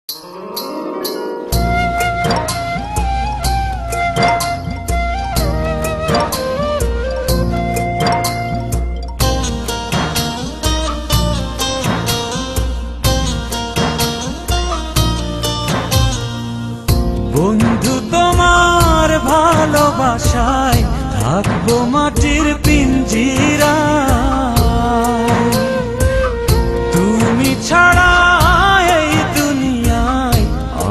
বন্ধু তোমার ভালোবাসায় থাকবো মাটির পিঞ্জিরায়, তুমি ছাড়া এই দুনিয়ায়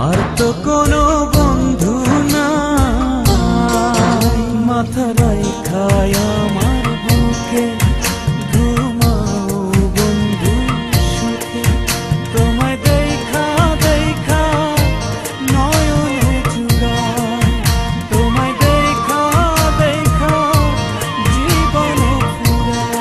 আর তো কোনো বন্ধু নাই। মাথা রাইখায় আমার বুকে ঘুমাও বন্ধু সুখে, তোমায় দেখা দেখা নয়ন জুড়ায়, তোমায় দেখা দেখা জীবন ফুরায়।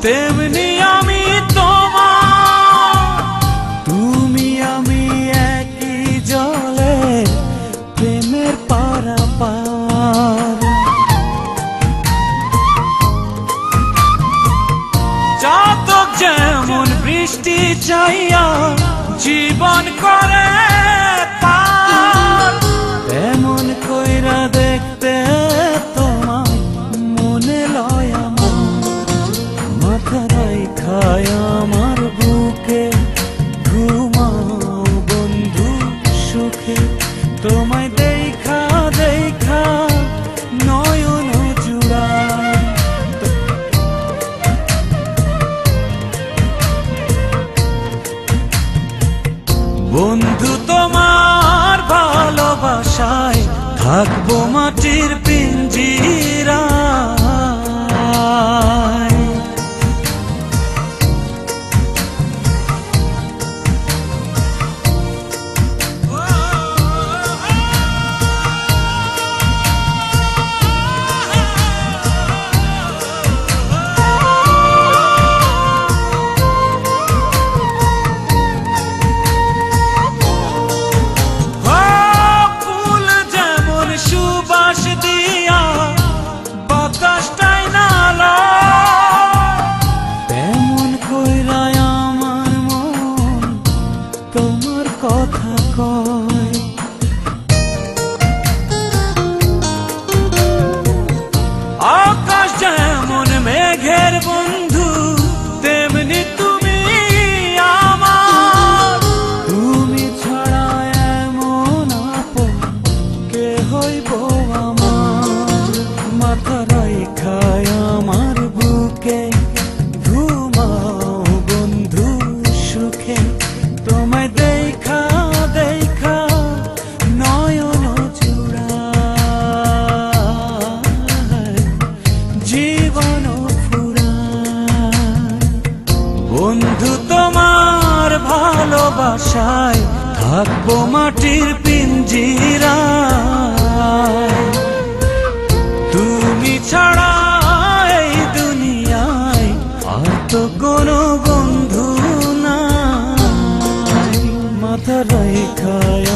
তেমনি আমি তোমার, তুমি আমি একই জলে প্রেমের পারাপার। চাতক যেমন বৃষ্টি চাইয়া জীবন করে পার, তেমন কইরা দেখতে তোমার মনে লয় আমার। মাথা রাইখায় আমার বুকে ঘুমাও বন্ধু সুখে, তোমায় দেখা দেখা নয়ন জুড়ায়। বন্ধু তোমার ভালোবাসায় থাকবো মাটির পিঞ্জিরায়। সুবাস দিয়া বাতাসটাই নালো, তেমন কইরায় আমার মন তোমার কথা কয়। আকাশ যেমন মেঘের বন্ধু, তেমনি তুমি আমার। তুমি ছাড়া এমন আপন কে হইব আমার। মাথা রাইখায় আমার বুকে ঘুমাও বন্ধু সুখে, তোমায় দেখা দেখা নয়ন জুড়ায় জীবন ফুরায়। বন্ধু তোমার ভালোবাসায় থাকবো মাটির পিঞ্জিরায়, তুমি ছাড়া এই দুনিয়ায় আর তো কোনো বন্ধু নাই। মাথা রাইখায়